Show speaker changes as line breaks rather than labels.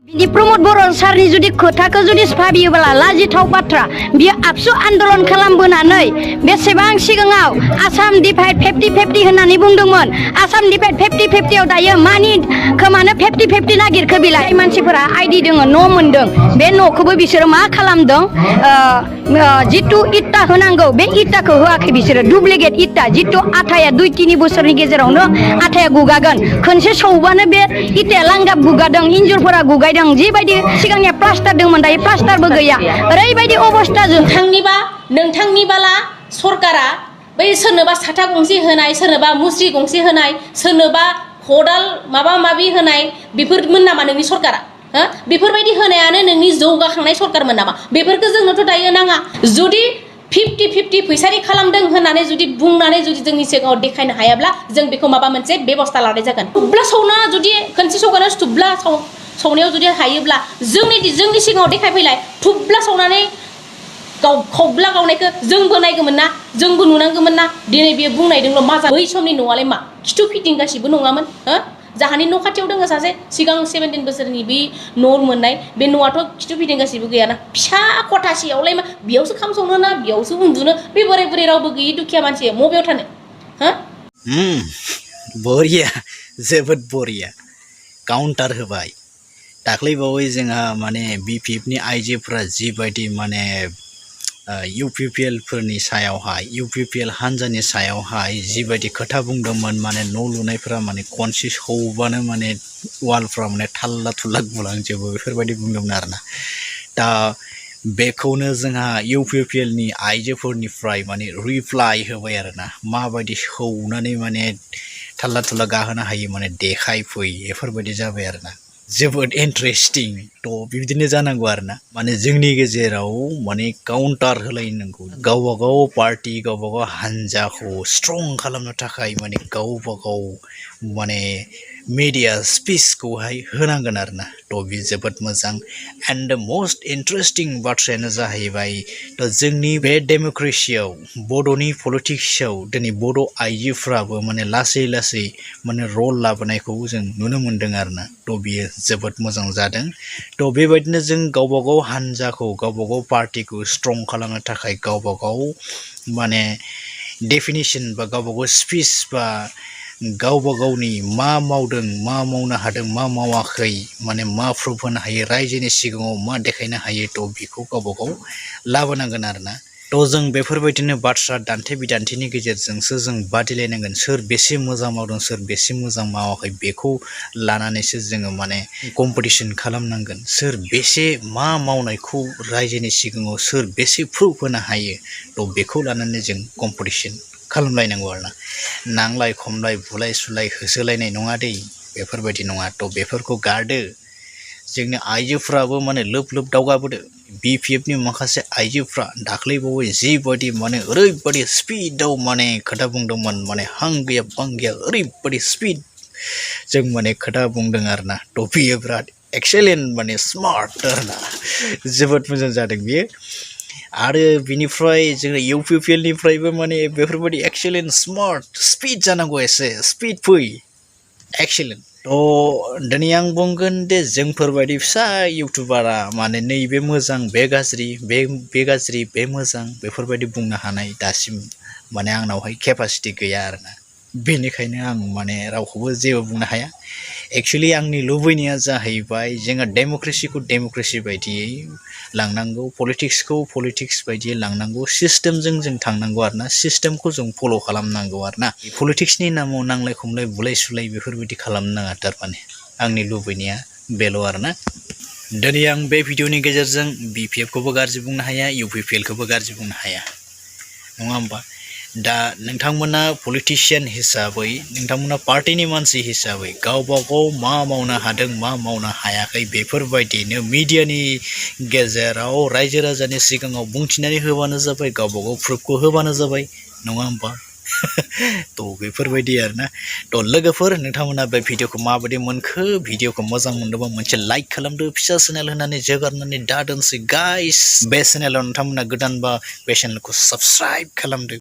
Di Pramod Boro sarni judi खोथाखौ जुदि भाबियोब्ला लाजिथाव बाथ्रा बियो आबसु आन्दलन खालामबोनानै बेसेबां सिगाङाव आसाम डिभाइड 50-50 होननानै बुंदोंमोन आसाम डिभाइड 50-50 आव दायो मानि खोमानो 50-50 नागिरखो बिलाय मानसिफोरा आइडि दङ न' मोनदों बे न'खौबो बिसोरो मा खालामदों जितु इटा होनांगौ बे इटाखौ होआखै बिसोरो डुप्लिकेट इटा जितु आटाया 2-3 बोसोरनि गेजेरावनो आटाया गुगागोन खनसे सौबानो बे इटाया लांगाब गुगादों इन्जुरफोरा गुगायदों जिबायदि सिगांनिया प्लास्टार दंमोन दायो प्लास्टारबो गैया ओरैबायदि अबस्था
नोंथांनिबाला सरकारा बै सोरनोबा साथा गंसे होनाय सोरनोबा मुस्रि गंसे होनाय सोरनोबा खदाल माबा माबि होनाय बेफोरमोन नामा नोंनि सरकारा बेफोरबायदि होनायानो नोंनि जौगाखांनाय सरकारमोन नामा बेफोरखौ जोंनोथ' दायो नाङा जुदि 50-50 फैसारि खालामदों होननानै जुदि बुंनानै जुदि जोंनि सिगाङाव देखायनो हायाब्ला जों बेखौ माबा मोनसे बेबस्था लानाय जागोन थुब्ला सौना जुदि खनसे सौगानो थुब्ला सौनायाव जुदि हायोब्ला जोंनि सिगाङाव देखायफैलाय थुब्ला सौनानै खावब्ला गावनायखौ जोंबो नायगौमोन ना जोंबो नुनांगौमोन ना दिनै बियो बुंनायदोंल' मा बै समनि न'आलाय मा खिथु फिदिंगासिबो नङामोन जाहानि न' खाथियाव दङ सासे सिगां 17 बोसोरनि बे न' मोननाय बे न'आथ' खिथु फिदिंगासिबो गैयाना फिसा खथासेयावलाय मा बेयावसो खाम संनो ना बेयावसो उन्दुनो बे बोराय बुरै रावबो गैयि दुखिया मानसि मबेयाव थानो
बरिया जोबोद बरिया काउन्टार होबाय दाख्लैबावै जोंहा माने BPF नि आइजोफोरा जिबायदि माने UPPL फोरनि सायावहाय UPPL हान्जानि सायावहाय जिबायदि खोथा बुंदोंमोन माने न' लुनायफोरा माने खनसे सौबानो माने वालफ्रा माने थाल्ला थुल्ला गुलांजोबो बेफोरबायदि बुंदोंमोन आरोना दा बेखौनो जोंहा UPPL नि आइजोफोरनिफ्राय माने रिप्लाइ होबाय आरोना माबायदि सौनानै माने थाल्ला थुल्ला गाहोनो हायो माने देखायफै बेफोरबायदि जाबाय आरोना जोबोद इन्टारेस्टिं थ' बिदिनो जानांगौ आरोना माने जोंनि गेजेराव माने काउन्टार होलायनांगौ गावबागाव पार्टी गावबागाव हान्जाखौ स्ट्रं खालामनो थाखाय माने गावबागाव माने मिडिया स्पिचखौहाय होनांगोन आरोना थ' बे जोबोद मोजां एन्ड द मस्ट इन्टारेस्टिं बाथ्रायानो जाहैबाय थ' जोंनि बे डेम'क्रेसियाव बड'नि पलिटिक्सआव दिनै बड' आइजोफ्राबो माने लासै लासै माने रल लाबोनायखौ जों नुनो मोन्दों आरोना थ' बियो जोबोद मोजां जादों थ' बेबायदिनो जों गावबागाव हान्जाखौ गावबागाव पार्टीखौ स्ट्रं खालामनो थाखाय गावबागाव माने डेफिनेसन बा गावबागाव स्पिच बा गावबा गावनि मा मावदों मा मावनो हादों मा मावाखै माने मा प्रुफ होनो हायो रायजोनि सिगाङाव मा देखायनो हायो थ' बेखौ गावबागाव लाबोनांगोन आरोना थ' जों बेफोरबायदिनो बाथ्रा दान्थे बिदान्थेनि गेजेरजोंसो जों बादिलायनांगोन सोर बेसे मोजां मावदों सोर बेसे मोजां मावाखै बेखौ लानानैसो जोङो माने कम्पिटिसन खालामनांगोन सोर बेसे मा मावनायखौ रायजोनि सिगाङाव सोर बेसे प्रुफ होनो हायो थ' बेखौ लानानै जों कम्पिटिसन खालामलायनांगौ आरोना नांलाय खमलाय बुलाय सुलाय होसोलायनाय नङा दै बेफोरबायदि नङा थ' बेफोरखौ गारदो जोंनि आइजोफ्राबो माने लोब लोब दावगाबोदो BPF नि माखासे आइजोफ्रा दाख्लैबावै जिबायदि माने ओरैबायदि स्पिडआव माने खोथा बुंदोंमोन माने हां गैया बां गैया ओरैबायदि स्पिड जों माने खोथा बुंदों आरोना थ' बियो बिराद एक्सेलेन्ट माने स्मार्ट आरोना जोबोद मोजां जादों बियो आरो बिनिफ्राय जोङो UPPL निफ्रायबो माने बेफोरबायदि एक्सेलेन्ट स्मार्ट स्पिड जानांगौ एसे स्पिड फै एक्सेलेन्ट थ' दिनै आं बुंगोन दे जोंफोरबायदि फिसा इउटुबारा माने नैबे मोजां बे गाज्रि बे गाज्रि बे मोजां बेफोरबायदि बुंनो हानाय दासिम माने आंनावहाय केपासिटि गैया आरोना बेनिखायनो आं माने रावखौबो जेबो बुंनो हाया एक्सुवेलि आंनि लुबैनाया जाहैबाय जोङो डेम'क्रेसिखौ डेम'क्रेसि बायदियै लांनांगौ पलिटिक्सखौ पलिटिक्स बायदियै लांनांगौ सिस्टेमजों जों थांनांगौ आरोना सिस्टेमखौ जों फल' खालामनांगौ आरोना पलिटिक्सनि नामाव नांलाय खमलाय बुलाय सुलाय बेफोरबायदि खालामनो नाङा थारमाने आंनि लुबैनाया बेल' आरोना दिनै आं बे भिडिअनि गेजेरजों BPF खौबो गाज्रि बुंनो हाया UPPL खौबो गाज्रि बुंनो हाया नङा होमबा दा नोंथांमोना पलिटिशियान हिसाबै नोंथांमोना पार्टीनि मानसि हिसाबै गावबा गाव मा मावनो हादों मा मावनो हायाखै बेफोरबायदिनो मिडियानि गेजेराव रायजो राजानि सिगाङाव बुंथिनानै होबानो जाबाय गावबा गाव प्रुफखौ होबानो जाबाय नङा होमबा थ' बेफोरबायदि आरोना थ' लोगोफोर नोंथांमोना बे भिडिअखौ माबायदि मोनखो भिडिअखौ मोजां मोनदोंबा मोनसे लाइक खालामदो फिसा चेनेल होनानै जोगारनानै दा दोनसै गाइस बे चेनेलाव नोंथांमोना गोदानबा बे चेनेलखौ साबस्क्राइब खालामदो